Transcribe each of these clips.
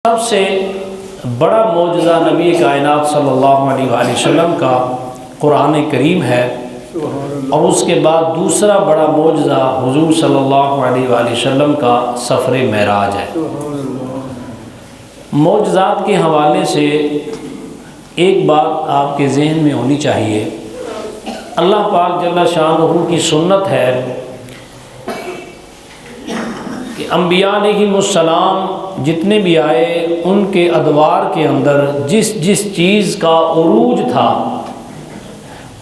سب سے بڑا معجزہ نبی کائنات صلی اللہ علیہ وآلہ وسلم کا قرآن کریم ہے، اور اس کے بعد دوسرا بڑا معجزہ حضور صلی اللہ علیہ وآلہ وسلم کا سفر معراج ہے۔ معجزات کے حوالے سے ایک بات آپ کے ذہن میں ہونی چاہیے، اللہ پاک جل شانہ کی سنت ہے کہ انبیاء علیہم السلام جتنے بھی آئے ان کے ادوار کے اندر جس جس چیز کا عروج تھا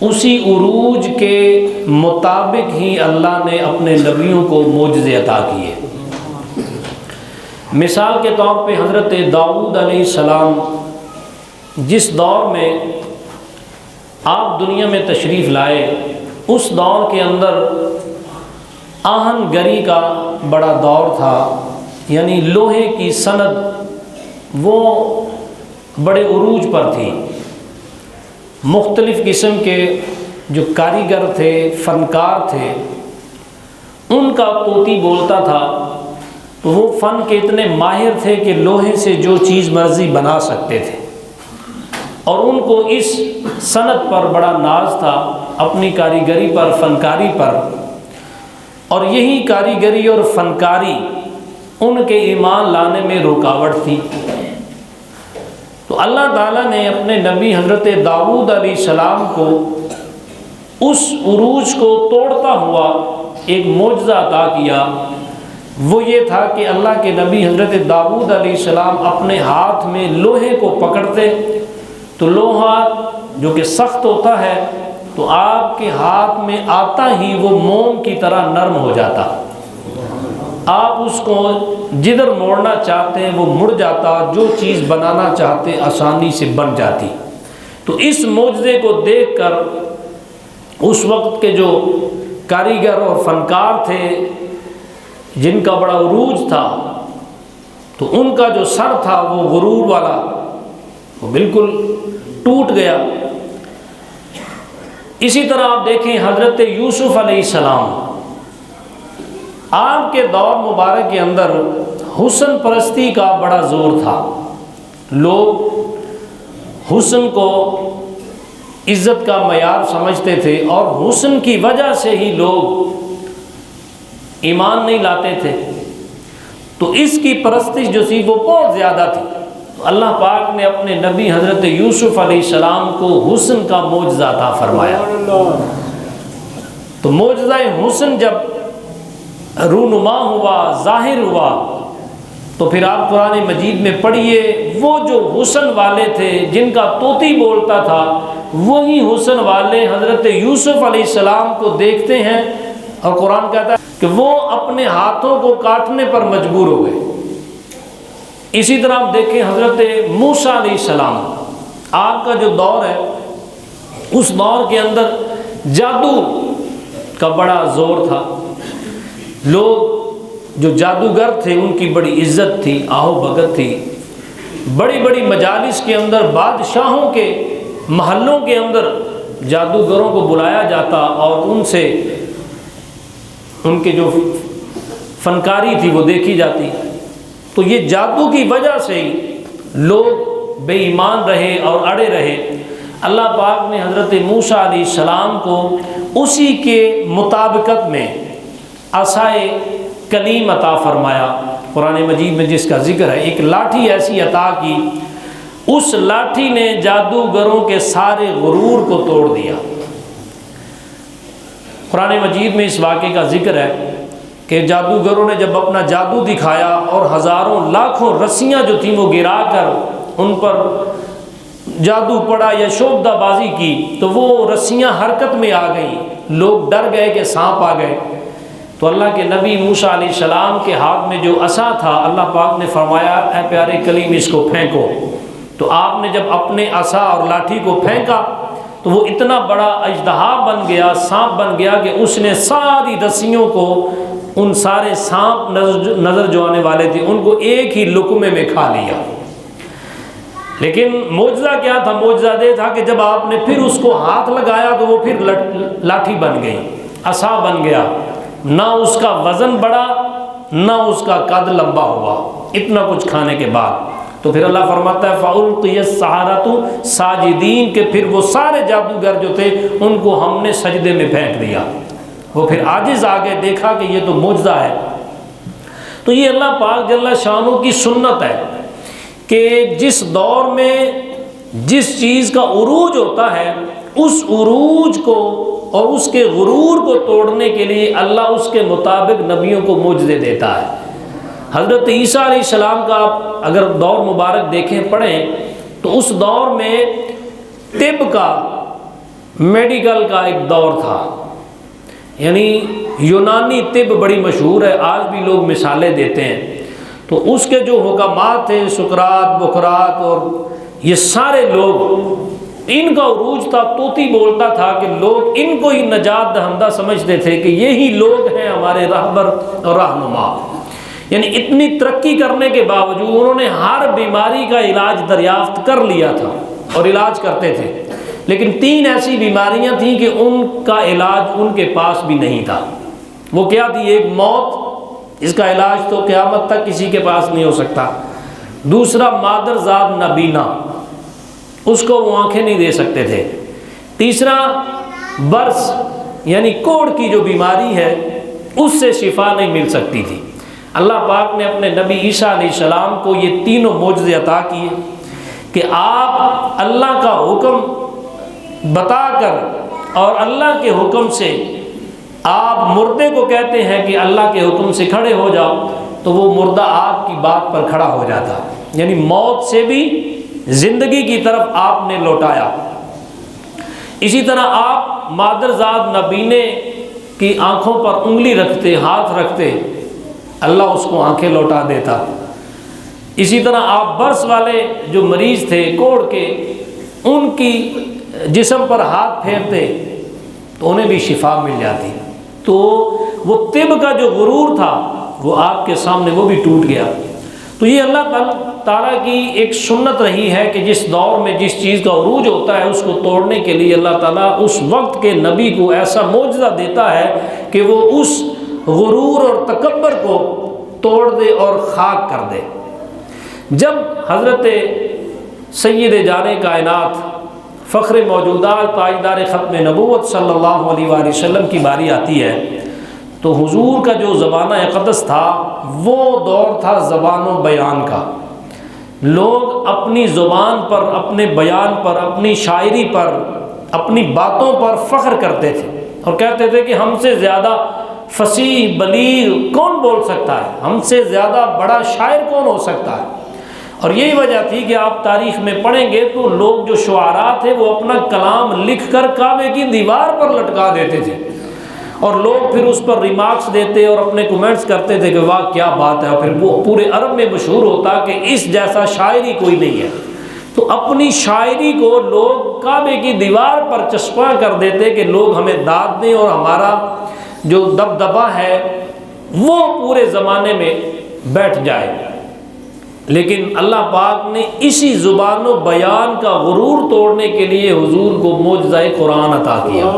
اسی عروج کے مطابق ہی اللہ نے اپنے نبیوں کو معجزے عطا کیے۔ مثال کے طور پہ حضرت داؤد علیہ السلام جس دور میں آپ دنیا میں تشریف لائے، اس دور کے اندر آہن گری کا بڑا دور تھا، یعنی لوہے کی صنعت وہ بڑے عروج پر تھی۔ مختلف قسم کے جو کاریگر تھے، فنکار تھے، ان کا طوطی بولتا تھا تو وہ فن کے اتنے ماہر تھے کہ لوہے سے جو چیز مرضی بنا سکتے تھے، اور ان کو اس صنعت پر بڑا ناز تھا، اپنی کاریگری پر، فنکاری پر، اور یہی کاریگری اور فنکاری ان کے ایمان لانے میں رکاوٹ تھی۔ تو اللہ تعالیٰ نے اپنے نبی حضرت داؤد علیہ السلام کو اس عروج کو توڑتا ہوا ایک معجزہ عطا کیا۔ وہ یہ تھا کہ اللہ کے نبی حضرت داؤد علیہ السلام اپنے ہاتھ میں لوہے کو پکڑتے تو لوہا جو کہ سخت ہوتا ہے تو آپ کے ہاتھ میں آتا ہی وہ موم کی طرح نرم ہو جاتا، آپ اس کو جدھر موڑنا چاہتے ہیں وہ مڑ جاتا، جو چیز بنانا چاہتے آسانی سے بن جاتی۔ تو اس معجزے کو دیکھ کر اس وقت کے جو کاریگر اور فنکار تھے جن کا بڑا عروج تھا، تو ان کا جو سر تھا وہ غرور والا وہ بالکل ٹوٹ گیا۔ اسی طرح آپ دیکھیں حضرت یوسف علیہ السلام، آپ کے دور مبارک کے اندر حسن پرستی کا بڑا زور تھا، لوگ حسن کو عزت کا معیار سمجھتے تھے، اور حسن کی وجہ سے ہی لوگ ایمان نہیں لاتے تھے، تو اس کی پرستش جو تھی وہ بہت زیادہ تھی۔ تو اللہ پاک نے اپنے نبی حضرت یوسف علیہ السلام کو حسن کا معجزہ عطا فرمایا۔ تو معجزہ حسن جب رونما ہوا، ظاہر ہوا، تو پھر آپ قرآن مجید میں پڑھیے، وہ جو حسن والے تھے جن کا طوطی بولتا تھا، وہی حسن والے حضرت یوسف علیہ السلام کو دیکھتے ہیں، اور قرآن کہتا ہے کہ وہ اپنے ہاتھوں کو کاٹنے پر مجبور ہو گئے۔ اسی طرح آپ دیکھیں حضرت موسیٰ علیہ السلام، آپ کا جو دور ہے اس دور کے اندر جادو کا بڑا زور تھا، لوگ جو جادوگر تھے ان کی بڑی عزت تھی، آہو بھگت تھی، بڑی بڑی مجالس کے اندر، بادشاہوں کے محلوں کے اندر جادوگروں کو بلایا جاتا، اور ان سے ان کے جو فنکاری تھی وہ دیکھی جاتی۔ تو یہ جادو کی وجہ سے ہی لوگ بے ایمان رہے اور اڑے رہے۔ اللہ پاک نے حضرت موسیٰ علیہ السلام کو اسی کے مطابقت میں عصائے کلیم عطا فرمایا۔ قرآن مجید میں جس کا ذکر ہے، ایک لاٹھی ایسی عطا کی، اس لاٹھی نے جادوگروں کے سارے غرور کو توڑ دیا۔ قرآن مجید میں اس واقعے کا ذکر ہے کہ جادوگروں نے جب اپنا جادو دکھایا اور ہزاروں لاکھوں رسیاں جو تھیں وہ گرا کر ان پر جادو پڑا یا شعبدہ بازی کی، تو وہ رسیاں حرکت میں آ گئیں، لوگ ڈر گئے کہ سانپ آ گئے۔ تو اللہ کے نبی موسیٰ علیہ السلام کے ہاتھ میں جو عصا تھا، اللہ پاک نے فرمایا اے پیارے کلیم اس کو پھینکو۔ تو آپ نے جب اپنے عصا اور لاٹھی کو پھینکا تو وہ اتنا بڑا اژدہا بن گیا، سانپ بن گیا، کہ اس نے ساری رسیوں کو، ان سارے سانپ نظر جو آنے والے تھے ان کو ایک ہی لقمے میں کھا لیا۔ لیکن معجزہ کیا تھا؟ معجزہ یہ تھا کہ جب آپ نے پھر اس کو ہاتھ لگایا تو وہ پھر لاٹھی بن گئی، عصا بن گیا، نہ اس کا وزن بڑھا نہ اس کا قد لمبا ہوا، اتنا کچھ کھانے کے بعد۔ تو تو پھر اللہ فرماتا ہے فَأُلْقِيَ السَّحَرَةُ ساجدین، کہ پھر وہ سارے جادوگر جو تھے ان کو ہم نے سجدے میں پھینک دیا۔ وہ پھر عاجز آ گئے، دیکھا کہ یہ تو معجزہ ہے۔ تو یہ اللہ پاک جل شانہ کی سنت ہے کہ جس دور میں جس چیز کا عروج ہوتا ہے اس عروج کو اور اس کے غرور کو توڑنے کے لیے اللہ اس کے مطابق نبیوں کو معجزے دیتا ہے۔ حضرت عیسیٰ علیہ السلام کا آپ اگر دور مبارک دیکھیں پڑھیں تو اس دور میں طب کا، میڈیکل کا ایک دور تھا، یعنی یونانی طب بڑی مشہور ہے، آج بھی لوگ مثالیں دیتے ہیں۔ تو اس کے جو حکامات تھے، سقراط، بقراط اور یہ سارے لوگ، ان کا عروج تھا، طوطی بولتا تھا کہ لوگ ان کو ہی نجات دہندہ سمجھتے تھے کہ یہی لوگ ہیں ہمارے رہبر اور رہنما۔ یعنی اتنی ترقی کرنے کے باوجود انہوں نے ہر بیماری کا علاج دریافت کر لیا تھا اور علاج کرتے تھے، لیکن 3 ایسی بیماریاں تھیں کہ ان کا علاج ان کے پاس بھی نہیں تھا۔ وہ کیا تھی؟ ایک موت، اس کا علاج تو قیامت تک کسی کے پاس نہیں ہو سکتا۔ دوسرا مادر ذات نابینا، اس کو وہ آنکھیں نہیں دے سکتے تھے۔ تیسرا برس، یعنی کوڑ کی جو بیماری ہے اس سے شفا نہیں مل سکتی تھی۔ اللہ پاک نے اپنے نبی عیسیٰ علیہ السلام کو یہ تینوں معجزے عطا کیے کہ آپ اللہ کا حکم بتا کر اور اللہ کے حکم سے، آپ مردے کو کہتے ہیں کہ اللہ کے حکم سے کھڑے ہو جاؤ، تو وہ مردہ آپ کی بات پر کھڑا ہو جاتا، یعنی موت سے بھی زندگی کی طرف آپ نے لوٹایا۔ اسی طرح آپ مادر ذات نابینے کی آنکھوں پر انگلی رکھتے، ہاتھ رکھتے، اللہ اس کو آنکھیں لوٹا دیتا۔ اسی طرح آپ برس والے جو مریض تھے کوڑ کے، ان کی جسم پر ہاتھ پھیرتے تو انہیں بھی شفا مل جاتی۔ تو وہ طب کا جو غرور تھا وہ آپ کے سامنے وہ بھی ٹوٹ گیا۔ تو یہ اللہ تعالیٰ کی ایک سنت رہی ہے کہ جس دور میں جس چیز کا عروج ہوتا ہے اس کو توڑنے کے لیے اللہ تعالیٰ اس وقت کے نبی کو ایسا معجزہ دیتا ہے کہ وہ اس غرور اور تکبر کو توڑ دے اور خاک کر دے۔ جب حضرت سید جان کائنات، فخر موجودات، تاجدار ختم نبوت صلی اللہ علیہ وآلہ وسلم کی باری آتی ہے تو حضور کا جو زبانہ اقدس تھا وہ دور تھا زبان و بیان کا۔ لوگ اپنی زبان پر، اپنے بیان پر، اپنی شاعری پر، اپنی باتوں پر فخر کرتے تھے اور کہتے تھے کہ ہم سے زیادہ فصیح بلیغ کون بول سکتا ہے، ہم سے زیادہ بڑا شاعر کون ہو سکتا ہے۔ اور یہی وجہ تھی کہ آپ تاریخ میں پڑھیں گے تو لوگ جو شعراء تھے وہ اپنا کلام لکھ کر کعبے کی دیوار پر لٹکا دیتے تھے اور لوگ پھر اس پر ریمارکس دیتے اور اپنے کومنٹس کرتے تھے کہ واہ کیا بات ہے، اور پھر وہ پورے عرب میں مشہور ہوتا کہ اس جیسا شاعری کوئی نہیں ہے۔ تو اپنی شاعری کو لوگ کعبے کی دیوار پر چسپاں کر دیتے کہ لوگ ہمیں داد دیں اور ہمارا جو دبدبہ ہے وہ پورے زمانے میں بیٹھ جائے۔ لیکن اللہ پاک نے اسی زبان و بیان کا غرور توڑنے کے لیے حضور کو معجزہ قرآن عطا کیا۔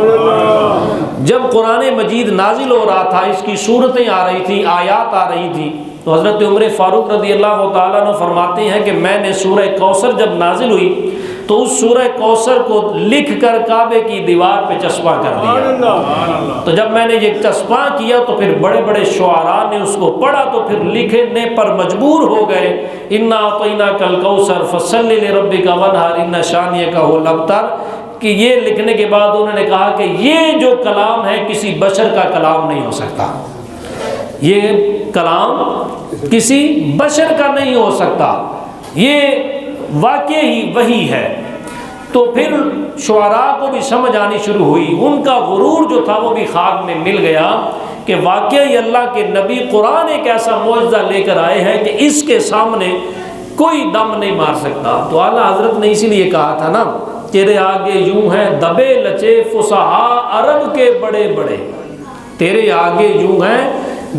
جب قرآن مجید نازل ہو رہا تھا، اس کی صورتیں آ رہی تھیں، آیات آ رہی تھیں، تو حضرت عمر فاروق رضی اللہ تعالیٰ عنہ فرماتے ہیں کہ میں نے سورہ کوثر جب نازل ہوئی تو اس سورہ کوثر کو لکھ کر کعبے کی دیوار پہ چسپاں کر دیا۔ تو جب میں نے یہ چسپاں کیا تو پھر بڑے بڑے شعراء نے اس کو پڑھا تو پھر لکھنے پر مجبور ہو گئے، انا اعطیناک الکوثر فصلی لربک وانحر ان شانئک هو الابتر، کہ یہ لکھنے کے بعد انہوں نے کہا کہ یہ جو کلام ہے کسی بشر کا کلام نہیں ہو سکتا، یہ کلام کسی بشر کا نہیں ہو سکتا، یہ واقع ہی وہی ہے۔ تو پھر شعراء کو بھی سمجھ آنی شروع ہوئی، ان کا غرور جو تھا وہ بھی خاک میں مل گیا کہ واقعی اللہ کے نبی قرآن ایک ایسا معجزہ لے کر آئے ہیں کہ اس کے سامنے کوئی دم نہیں مار سکتا۔ تو اعلیٰ حضرت نے اسی لیے کہا تھا نا، تیرے آگے یوں ہیں دبے لچے فصحاء عرب کے بڑے بڑے، تیرے آگے یوں ہیں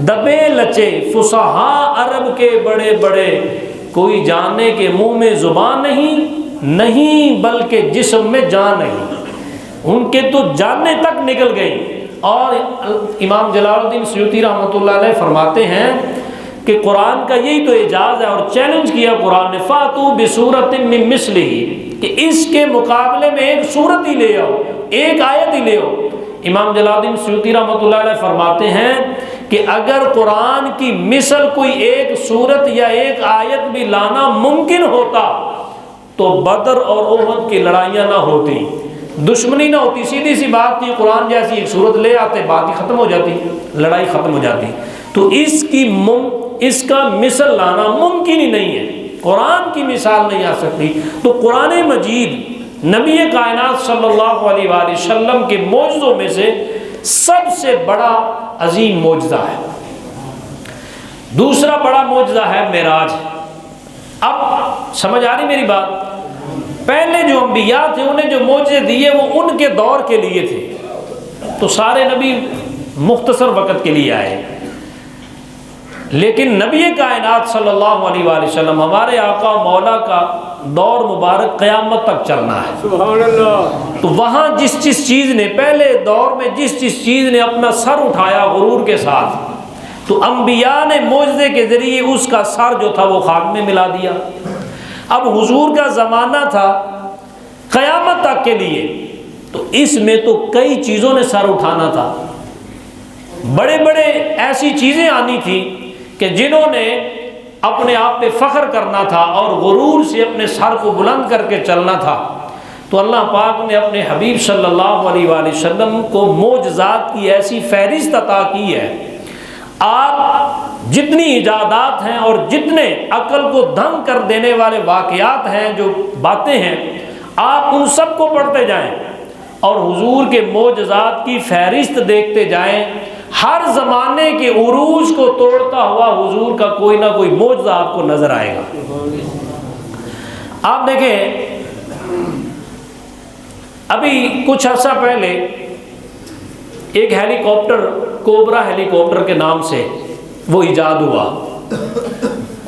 دبے لچے فصحاء عرب کے بڑے بڑے، کوئی جانے کے منہ میں زبان نہیں بلکہ جسم میں جان نہیں، ان کے تو جانیں تک نکل گئی۔ اور امام جلال الدین سیوطی رحمۃ اللہ علیہ فرماتے ہیں کہ کہ قرآن کا یہی تو اعجاز ہے، اور چیلنج کیا قرآن نے، فاتو بسورۃ من مثلہ، کہ اس کے مقابلے میں ایک سورت ہی لے آؤ، ایک آیت ہی لے آؤ۔ امام جلال الدین سیوطی رحمۃ اللہ علیہ فرماتے ہیں کہ اگر قرآن کی مثل کوئی ایک سورت یا ایک آیت بھی لانا ممکن ہوتا تو بدر اور احد کی لڑائیاں نہ ہوتی، دشمنی نہ ہوتی، سیدھی سی بات تھی، قرآن جیسی ایک سورت لے آتے، بات ہی ختم ہو جاتی، لڑائی ختم ہو جاتی۔ تو اس کا مثل لانا ممکن ہی نہیں ہے، قرآن کی مثال نہیں آ سکتی۔ تو قرآن مجید نبی کائنات صلی اللہ علیہ وآلہ وسلم کے معجزوں میں سے سب سے بڑا عظیم معجزہ ہے۔ دوسرا بڑا معجزہ ہے معراج۔ اب سمجھ آ رہی میری بات؟ پہلے جو انبیاء تھے انہیں جو معجزے دیے وہ ان کے دور کے لیے تھے، تو سارے نبی مختصر وقت کے لیے آئے، لیکن نبی کائنات صلی اللہ علیہ وآلہ وسلم ہمارے آقا مولا کا دور مبارک قیامت تک چلنا ہے۔ سبحان اللہ۔ تو وہاں جس چیز نے پہلے دور میں جس چیز نے اپنا سر اٹھایا غرور کے ساتھ، تو انبیاء نے معجزے کے ذریعے اس کا سر جو تھا وہ خاک میں ملا دیا۔ اب حضور کا زمانہ تھا قیامت تک کے لیے، تو اس میں تو کئی چیزوں نے سر اٹھانا تھا، بڑے بڑے ایسی چیزیں آنی تھی کہ جنہوں نے اپنے آپ پہ فخر کرنا تھا اور غرور سے اپنے سر کو بلند کر کے چلنا تھا۔ تو اللہ پاک نے اپنے حبیب صلی اللہ علیہ وآلہ وسلم کو معجزات کی ایسی فہرست عطا کی ہے، آپ جتنی ایجادات ہیں اور جتنے عقل کو دھنگ کر دینے والے واقعات ہیں، جو باتیں ہیں، آپ ان سب کو پڑھتے جائیں اور حضور کے معجزات کی فہرست دیکھتے جائیں۔ ہر زمانے کے عروج کو توڑتا ہوا حضور کا کوئی نہ کوئی معجزہ آپ کو نظر آئے گا۔ آپ دیکھیں، ابھی کچھ عرصہ پہلے ایک ہیلی کاپٹر، کوبرا ہیلی کاپٹر کے نام سے وہ ایجاد ہوا۔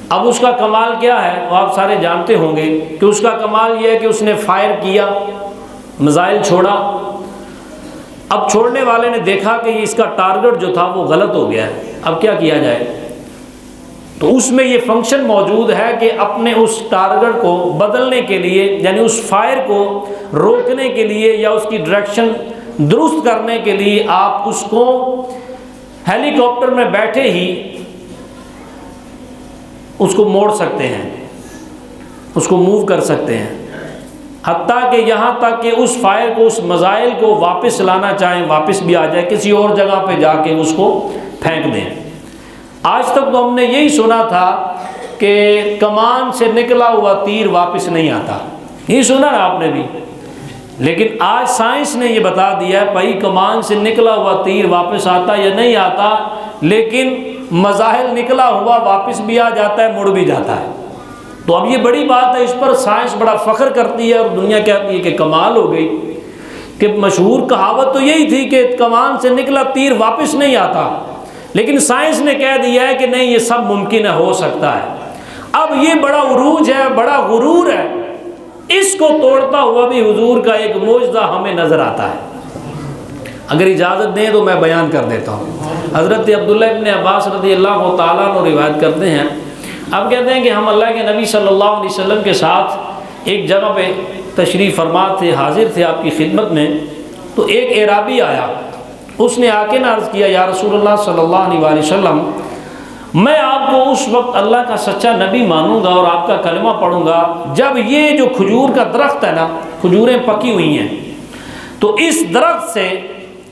اب اس کا کمال کیا ہے وہ آپ سارے جانتے ہوں گے کہ اس کا کمال یہ ہے کہ اس نے فائر کیا، میزائل چھوڑا، اب چھوڑنے والے نے دیکھا کہ اس کا ٹارگٹ جو تھا وہ غلط ہو گیا ہے، اب کیا کیا جائے؟ تو اس میں یہ فنکشن موجود ہے کہ اپنے اس ٹارگٹ کو بدلنے کے لیے، یعنی اس فائر کو روکنے کے لیے یا اس کی ڈائریکشن درست کرنے کے لیے آپ اس کو ہیلی کاپٹر میں بیٹھے ہی اس کو موڑ سکتے ہیں، اس کو موو کر سکتے ہیں، حتیٰ کہ یہاں تک کہ اس فائر کو، اس میزائل کو واپس لانا چاہیں واپس بھی آ جائے، کسی اور جگہ پہ جا کے اس کو پھینک دیں۔ آج تک تو ہم نے یہی سنا تھا کہ کمان سے نکلا ہوا تیر واپس نہیں آتا، یہی سنا نا آپ نے بھی، لیکن آج سائنس نے یہ بتا دیا ہے بھائی کمان سے نکلا ہوا تیر واپس آتا یا نہیں آتا، لیکن میزائل نکلا ہوا واپس بھی آ جاتا ہے، مڑ بھی جاتا ہے۔ تو اب یہ بڑی بات ہے، اس پر سائنس بڑا فخر کرتی ہے اور دنیا کہتی ہے کہ کمال ہو گئی، کہ مشہور کہاوت تو یہی تھی کہ کمان سے نکلا تیر واپس نہیں آتا، لیکن سائنس نے کہہ دیا ہے کہ نہیں، یہ سب ممکن ہے، ہو سکتا ہے۔ اب یہ بڑا عروج ہے، بڑا غرور ہے، اس کو توڑتا ہوا بھی حضور کا ایک معجزہ ہمیں نظر آتا ہے۔ اگر اجازت دیں تو میں بیان کر دیتا ہوں۔ حضرت عبداللہ ابن عباس رضی اللہ تعالیٰ عنہ روایت کرتے ہیں، اب کہتے ہیں کہ ہم اللہ کے نبی صلی اللہ علیہ وسلم کے ساتھ ایک جگہ پہ تشریف فرما تھے، حاضر تھے آپ کی خدمت میں، تو ایک اعرابی آیا، اس نے آ کے عرض کیا، یا رسول اللہ صلی اللہ علیہ وآلہ وسلم، میں آپ کو اس وقت اللہ کا سچا نبی مانوں گا اور آپ کا کلمہ پڑھوں گا جب یہ جو کھجور کا درخت ہے نا، کھجوریں پکی ہوئی ہیں، تو اس درخت سے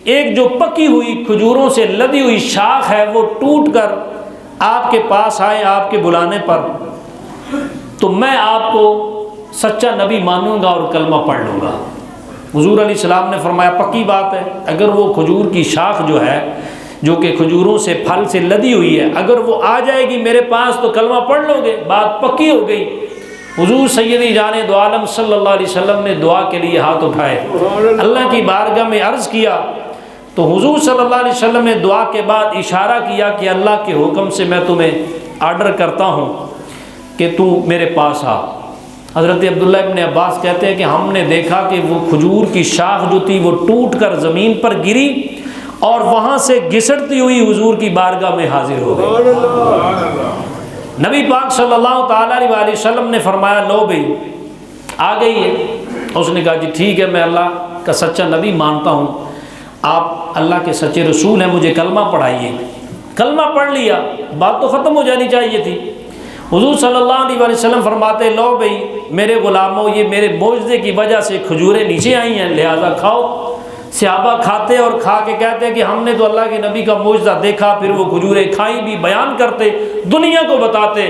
ایک جو پکی ہوئی کھجوروں سے لدی ہوئی شاخ ہے وہ ٹوٹ کر آپ کے پاس آئے آپ کے بلانے پر، تو میں آپ کو سچا نبی مانوں گا اور کلمہ پڑھ لوں گا۔ حضور علیہ السلام نے فرمایا پکی بات ہے، اگر وہ کھجور کی شاخ جو ہے جو کہ کھجوروں سے پھل سے لدی ہوئی ہے، اگر وہ آ جائے گی میرے پاس تو کلمہ پڑھ لو گے، بات پکی ہو گئی۔ حضور سیدی جان دو عالم صلی اللہ علیہ وسلم نے دعا کے لیے ہاتھ اٹھائے، اللہ کی بارگاہ میں عرض کیا، تو حضور صلی اللہ علیہ وسلم نے دعا کے بعد اشارہ کیا کہ اللہ کے حکم سے میں تمہیں آرڈر کرتا ہوں کہ تو میرے پاس آ۔ حضرت عبداللہ ابن عباس کہتے ہیں کہ ہم نے دیکھا کہ وہ کھجور کی شاخ جو تھی وہ ٹوٹ کر زمین پر گری اور وہاں سے گھسٹتی ہوئی حضور کی بارگاہ میں حاضر ہو گئی۔ نبی پاک صلی اللہ تعالیٰ علیہ وآلہ وسلم نے فرمایا لو بھئی آ گئی ہے. اس نے کہا جی ٹھیک ہے میں اللہ کا سچا نبی مانتا ہوں, آپ اللہ کے سچے رسول ہیں, مجھے کلمہ پڑھائیے. کلمہ پڑھ لیا, بات تو ختم ہو جانی چاہیے تھی. حضور صلی اللہ علیہ وآلہ وسلم فرماتے لو بھئی میرے غلاموں یہ میرے معجزے کی وجہ سے کھجوریں نیچے آئی ہیں لہذا کھاؤ. صحابہ کھاتے اور کھا کے کہتے کہ ہم نے تو اللہ کے نبی کا معجزہ دیکھا, پھر وہ کھجوریں کھائیں بھی, بیان کرتے, دنیا کو بتاتے.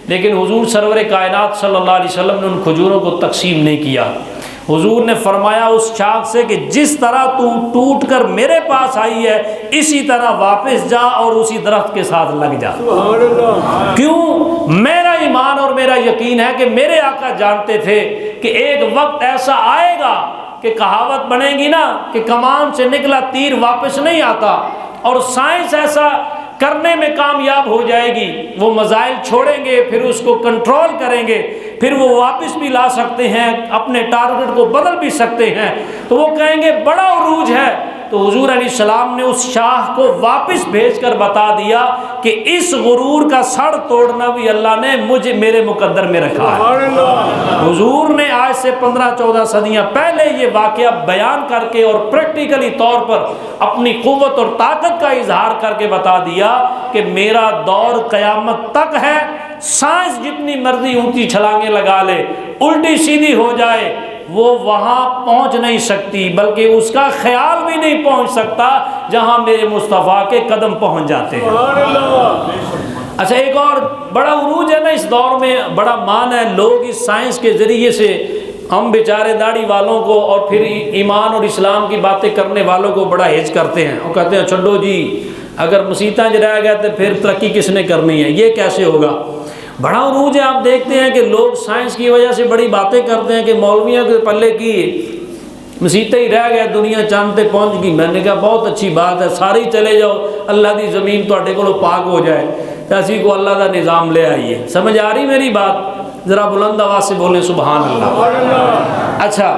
لیکن حضور سرور کائنات صلی اللہ علیہ وسلم نے ان کھجوروں کو تقسیم نہیں کیا. حضور نے فرمایا اس شاخ سے کہ جس طرح تو ٹوٹ کر میرے پاس آئی ہے اسی طرح واپس جا اور اسی درخت کے ساتھ لگ جا. کیوں؟ میرا ایمان اور میرا یقین ہے کہ میرے آقا جانتے تھے کہ ایک وقت ایسا آئے گا کہ کہاوت بنے گی نا کہ کمان سے نکلا تیر واپس نہیں آتا, اور سائنس ایسا کرنے میں کامیاب ہو جائے گی, وہ میزائل چھوڑیں گے پھر اس کو کنٹرول کریں گے, پھر وہ واپس بھی لا سکتے ہیں, اپنے ٹارگٹ کو بدل بھی سکتے ہیں, تو وہ کہیں گے بڑا عروج ہے. تو حضور علیہ السلام نے اس شاہ کو واپس بھیج کر بتا دیا کہ اس غرور کا سڑ توڑنا بھی اللہ نے مجھے میرے مقدر میں رکھا ہے. حضور نے آج سے 15-14 صدیاں پہلے یہ واقعہ بیان کر کے اور پریکٹیکلی طور پر اپنی قوت اور طاقت کا اظہار کر کے بتا دیا کہ میرا دور قیامت تک ہے. سائنس جتنی مرضی اونچی چھلانگیں لگا لے, الٹی سیدھی ہو جائے, وہ وہاں پہنچ نہیں سکتی, بلکہ اس کا خیال بھی نہیں پہنچ سکتا جہاں میرے مصطفیٰ کے قدم پہنچ جاتے ہیں. اچھا ایک اور بڑا عروج ہے نا اس دور میں, بڑا مان ہے. لوگ اس سائنس کے ذریعے سے ہم بیچارے داڑھی والوں کو اور پھر ایمان اور اسلام کی باتیں کرنے والوں کو بڑا ہیج کرتے ہیں, اور کہتے ہیں چھڈو جی اگر مسیتاں رہ گئے تو پھر ترقی کس نے کرنی ہے, یہ کیسے ہوگا. بڑا عروج ہے. آپ دیکھتے ہیں کہ لوگ سائنس کی وجہ سے بڑی باتیں کرتے ہیں کہ مولویوں کے پلے کی مسیتیں ہی رہ گئے, دنیا چاند تے پہنچ گئی. میں نے کہا بہت اچھی بات ہے, سارے ہی چلے جاؤ, اللہ دی زمین تواڈے کولوں پاک ہو جائے, اسی کو اللہ دا نظام لے آئیے. سمجھ آ رہی میری بات؟ ذرا بلند آواز سے بولیں سبحان اللہ. اچھا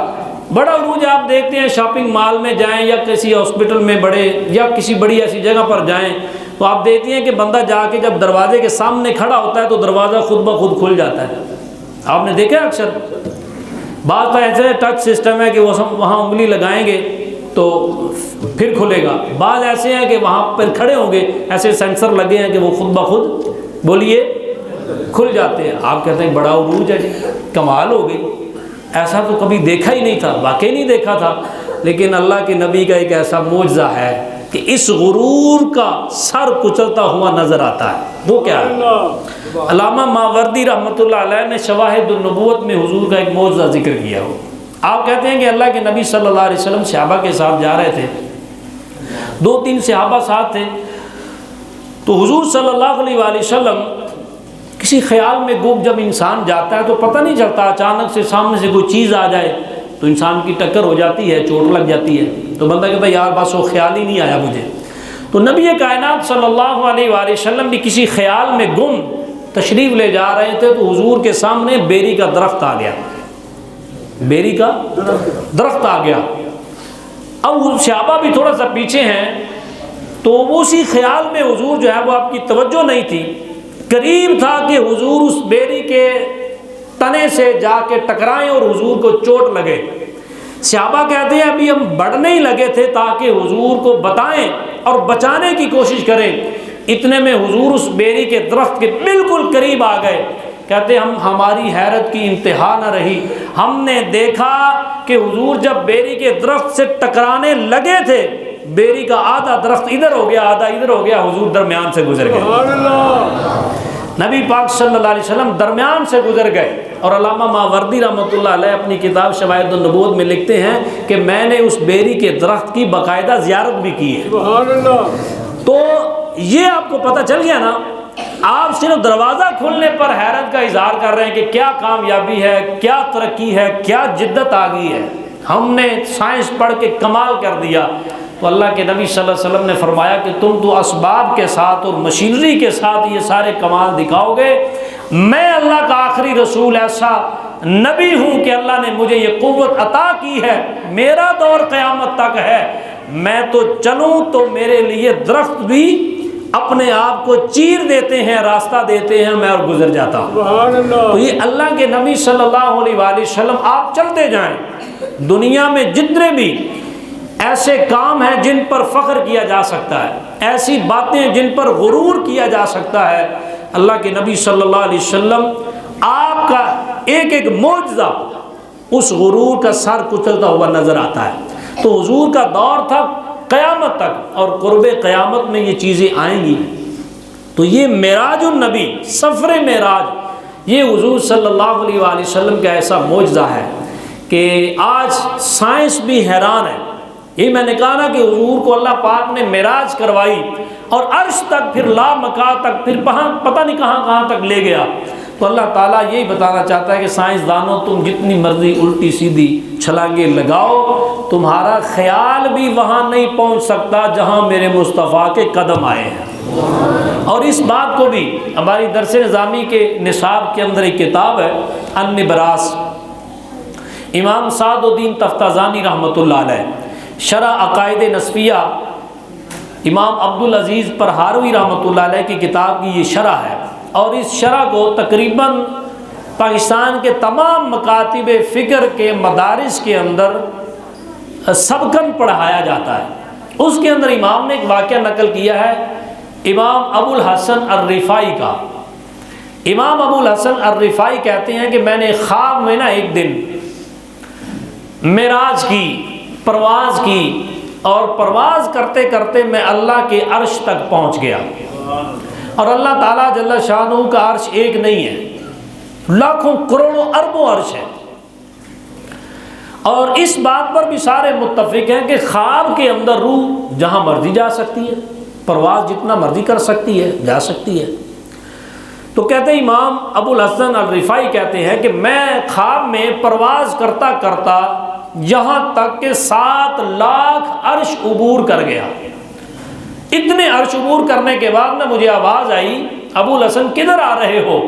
بڑا عروج آپ دیکھتے ہیں شاپنگ مال میں جائیں یا کسی ہاسپٹل میں بڑے یا کسی بڑی ایسی جگہ پر جائیں تو آپ دیکھتے ہیں کہ بندہ جا کے جب دروازے کے سامنے کھڑا ہوتا ہے تو دروازہ خود بخود کھل جاتا ہے. آپ نے دیکھا اکثر بعض ایسے ٹچ سسٹم ہے کہ وہ وہاں انگلی لگائیں گے تو پھر کھلے گا, بعض ایسے ہیں کہ وہاں پر کھڑے ہوں گے ایسے سینسر لگے ہیں کہ وہ خود بخود بولیے کھل جاتے ہیں. آپ کہتے ہیں بڑا عروج ہے جی, کمال ہو گئی, ایسا تو کبھی دیکھا ہی نہیں تھا, واقعی نہیں دیکھا تھا. لیکن اللہ کے نبی کا ایک ایسا معجزہ ہے کہ اس غرور کا سر کچلتا ہوا نظر آتا ہے. وہ کیا ہے؟ علامہ ماوردی رحمۃ اللہ علیہ نے شواہد النبوت میں حضور کا ایک معجزہ ذکر کیا ہو. آپ کہتے ہیں کہ اللہ کے نبی صلی اللہ علیہ وسلم صحابہ کے ساتھ جا رہے تھے, 2-3 صحابہ ساتھ تھے, تو حضور صلی اللہ علیہ وآلہ وسلم کسی خیال میں گم جب انسان جاتا ہے تو پتہ نہیں چلتا, اچانک سے سامنے سے کوئی چیز آ جائے تو انسان کی ٹکر ہو جاتی ہے, چوٹ لگ جاتی ہے, تو بندہ کہتا ہے یار بس وہ خیال ہی نہیں آیا مجھے. تو نبی کائنات صلی اللہ علیہ وآلہ وسلم بھی کسی خیال میں گم تشریف لے جا رہے تھے تو حضور کے سامنے بیری کا درخت آ گیا, بیری کا درخت آ گیا. اب صحابہ بھی تھوڑا سا پیچھے ہیں تو اسی خیال میں حضور جو ہے وہ آپ کی توجہ نہیں تھی, قریب تھا کہ حضور اس بیری کے تنے سے جا کے ٹکرائیں اور حضور کو چوٹ لگے. صحابہ کہتے ہیں ابھی ہم بڑھنے ہی لگے تھے تاکہ حضور کو بتائیں اور بچانے کی کوشش کریں, اتنے میں حضور اس بیری کے درخت کے بالکل قریب آ گئے. کہتے ہماری حیرت کی انتہا نہ رہی, ہم نے دیکھا کہ حضور جب بیری کے درخت سے ٹکرانے لگے تھے بیری کا آدھا درخت ادھر ہو گیا آدھا ادھر ہو گیا, حضور درمیان سے گزر گئے. نبی پاک صلی اللہ علیہ وسلم درمیان سے گزر گئے. اور علامہ ماوردی رحمۃ اللہ علیہ اپنی کتاب شواہد النبوت میں لکھتے ہیں کہ میں نے اس بیری کے درخت کی باقاعدہ زیارت بھی کی ہے. تو یہ آپ کو پتہ چل گیا نا, آپ صرف دروازہ کھلنے پر حیرت کا اظہار کر رہے ہیں کہ کیا کامیابی ہے, کیا ترقی ہے, کیا جدت آ گئی ہے, ہم نے سائنس پڑھ کے کمال کر دیا. تو اللہ کے نبی صلی اللہ علیہ وسلم نے فرمایا کہ تم تو اسباب کے ساتھ اور مشینری کے ساتھ یہ سارے کمال دکھاؤ گے, میں اللہ کا آخری رسول ایسا نبی ہوں کہ اللہ نے مجھے یہ قوت عطا کی ہے, میرا دور قیامت تک ہے, میں تو چلوں تو میرے لیے درخت بھی اپنے آپ کو چیر دیتے ہیں، راستہ دیتے ہیں، میں اور گزر جاتا ہوں۔ سبحان اللہ۔ تو یہ اللہ کے نبی صلی اللہ علیہ وآلہ وسلم، آپ چلتے جائیں، دنیا میں جتنے بھی ایسے کام ہیں جن پر فخر کیا جا سکتا ہے، ایسی باتیں جن پر غرور کیا جا سکتا ہے، اللہ کے نبی صلی اللہ علیہ وسلم آپ کا ایک ایک معجزہ اس غرور کا سر کچلتا ہوا نظر آتا ہے۔ تو حضور کا دور تھا قیامت تک، اور قرب قیامت میں یہ چیزیں آئیں گی۔ تو یہ معراج النبی، سفر معراج، یہ حضور صلی اللہ علیہ وآلہ وسلم کا ایسا معجزہ ہے کہ آج سائنس بھی حیران ہے۔ یہ میں نے کہا نا کہ حضور کو اللہ پاک نے معراج کروائی اور عرش تک، پھر لامکان تک، پھر پتہ نہیں کہاں کہاں تک لے گیا۔ تو اللہ تعالیٰ یہی بتانا چاہتا ہے کہ سائنسدانوں، تم جتنی مرضی الٹی سیدھی چھلانگیں لگاؤ، تمہارا خیال بھی وہاں نہیں پہنچ سکتا جہاں میرے مصطفیٰ کے قدم آئے ہیں۔ اور اس بات کو بھی ہماری درس نظامی کے نصاب کے اندر ایک کتاب ہے النبراس، امام سعد الدین تفتازانی رحمۃ اللہ علیہ، شرح عقائد نسبیہ، امام عبدالعزیز پرہاروی رحمۃ اللہ علیہ کی کتاب کی یہ شرح ہے، اور اس شرح کو تقریباً پاکستان کے تمام مکاتب فکر کے مدارس کے اندر سبقاً پڑھایا جاتا ہے۔ اس کے اندر امام نے ایک واقعہ نقل کیا ہے امام ابو الحسن الرفاعی کا۔ امام ابو الحسن الرفاعی کہتے ہیں کہ میں نے خواب میں نا ایک دن معراج کی، پرواز کی، اور پرواز کرتے کرتے میں اللہ کے عرش تک پہنچ گیا۔ اور اللہ تعالیٰ جل شانہ کا عرش ایک نہیں ہے، لاکھوں کروڑوں اربوں عرش ہے۔ اور اس بات پر بھی سارے متفق ہیں کہ خواب کے اندر روح جہاں مرضی جا سکتی ہے، پرواز جتنا مرضی کر سکتی ہے، جا سکتی ہے۔ تو کہتے ہیں امام ابو الحسن الرفاعی کہتے ہیں کہ میں خواب میں پرواز کرتا کرتا یہاں تک کہ 7 لاکھ عرش عبور کر گیا۔ اتنے عرش عبور کرنے کے بعد نہ مجھے آواز آئی، ابو الحسن کدھر آ رہے ہو؟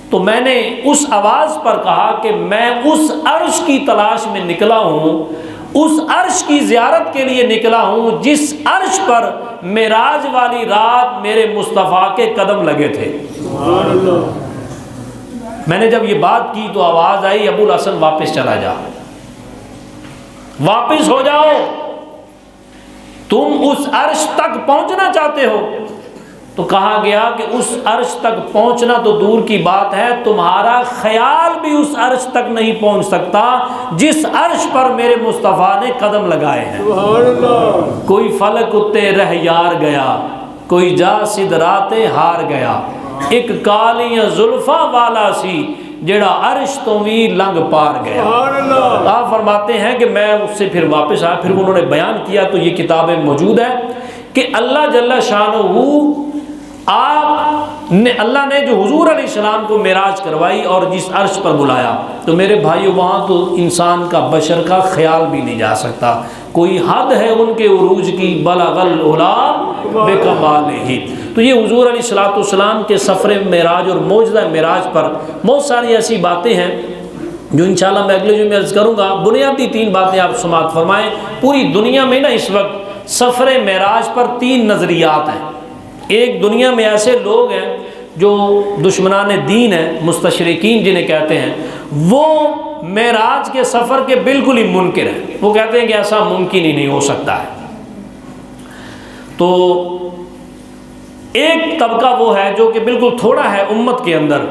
تو میں نے اس آواز پر کہا کہ میں اس عرش کی تلاش میں نکلا ہوں، اس عرش کی زیارت کے لیے نکلا ہوں جس عرش پر معراج والی رات میرے مصطفیٰ کے قدم لگے تھے۔ سبحان اللہ۔ میں نے جب یہ بات کی تو آواز آئی، ابو الحسن واپس چلا جا، واپس ہو جاؤ، تم اس عرش تک پہنچنا چاہتے ہو۔ تو کہا گیا کہ اس عرش تک پہنچنا تو دور کی بات ہے، تمہارا خیال بھی اس عرش تک نہیں پہنچ سکتا جس عرش پر میرے مصطفیٰ نے قدم لگائے ہیں۔ سبحان اللہ۔ کوئی فلک اتے رہ یار گیا، کوئی جا سدرات ہار گیا، ایک کالیاں زلفاں والا سی جڑا عرش تو بھی لنگ پار گیا۔ سبحان اللہ۔ آپ فرماتے ہیں کہ میں اس سے پھر واپس آیا، پھر انہوں نے بیان کیا تو یہ کتابیں موجود ہے کہ اللہ جل شانہ اللہ نے جو حضور علیہ السلام کو معراج کروائی اور جس عرش پر بلایا، تو میرے بھائیو وہاں تو انسان کا، بشر کا خیال بھی نہیں جا سکتا، کوئی حد ہے ان کے عروج کی، بلغ العلا بکمالہ۔ تو یہ حضور علیہ السلام کے سفر معراج اور معجزہ معراج پر بہت ساری ایسی باتیں ہیں جو انشاءاللہ میں اگلے جو میں عرض کروں گا۔ بنیادی 3 باتیں آپ سماعت فرمائیں۔ پوری دنیا میں نا اس وقت سفر معراج پر 3 نظریات ہیں۔ ایک دنیا میں ایسے لوگ ہیں جو دشمنان دین ہیں، مستشرقین جنہیں کہتے ہیں، وہ معراج کے سفر کے بالکل ہی منکر ہیں۔ وہ کہتے ہیں کہ ایسا ممکن ہی نہیں ہو سکتا ہے۔ تو ایک طبقہ وہ ہے جو کہ بالکل تھوڑا ہے امت کے اندر،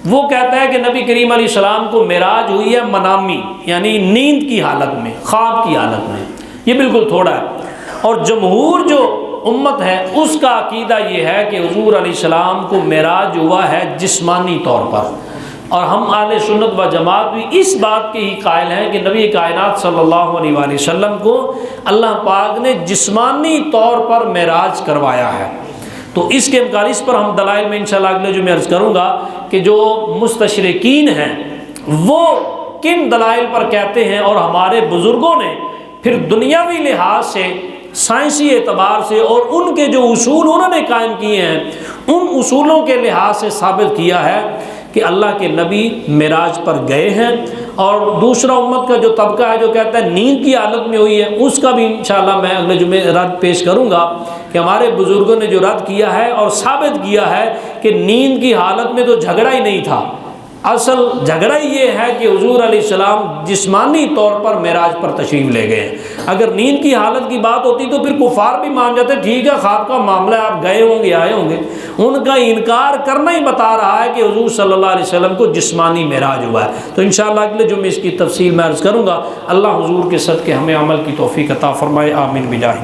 وہ کہتا ہے کہ نبی کریم علیہ السلام کو معراج ہوئی ہے منامی، یعنی نیند کی حالت میں، خواب کی حالت میں۔ یہ بالکل تھوڑا ہے۔ اور جمہور جو امت ہے اس کا عقیدہ یہ ہے کہ حضور علیہ السلام کو معراج ہوا ہے جسمانی طور پر، اور ہم اہل سنت و جماعت بھی اس بات کے ہی قائل ہیں کہ نبی کائنات صلی اللہ علیہ وآلہ وسلم کو اللہ پاک نے جسمانی طور پر معراج کروایا ہے۔ تو اس کے امکان، اس پر ہم دلائل میں انشاءاللہ اگلے جو میں عرض کروں گا کہ جو مستشرقین ہیں وہ کن دلائل پر کہتے ہیں، اور ہمارے بزرگوں نے پھر دنیاوی لحاظ سے، سائنسی اعتبار سے، اور ان کے جو اصول انہوں نے قائم کیے ہیں، ان اصولوں کے لحاظ سے ثابت کیا ہے کہ اللہ کے نبی معراج پر گئے ہیں، اور دوسرا امت کا جو طبقہ ہے جو کہتا ہے نیند کی حالت میں ہوئی ہے، اس کا بھی انشاءاللہ میں اگلے جمعے رد پیش کروں گا کہ ہمارے بزرگوں نے جو رد کیا ہے اور ثابت کیا ہے کہ نیند کی حالت میں تو جھگڑا ہی نہیں تھا، اصل جھگڑا یہ ہے کہ حضور علیہ السلام جسمانی طور پر معراج پر تشریف لے گئے ہیں۔ اگر نیند کی حالت کی بات ہوتی تو پھر کفار بھی مان جاتے، ٹھیک ہے خواب کا معاملہ ہے، آپ گئے ہوں گے آئے ہوں گے۔ ان کا انکار کرنا ہی بتا رہا ہے کہ حضور صلی اللہ علیہ وسلم کو جسمانی معراج ہوا ہے۔ تو انشاءاللہ اگلے جمعے اس کی تفصیل میں عرض کروں گا۔ اللہ حضور کے صدقے ہمیں عمل کی توفیق عطا فرمائے، آمین بجاہ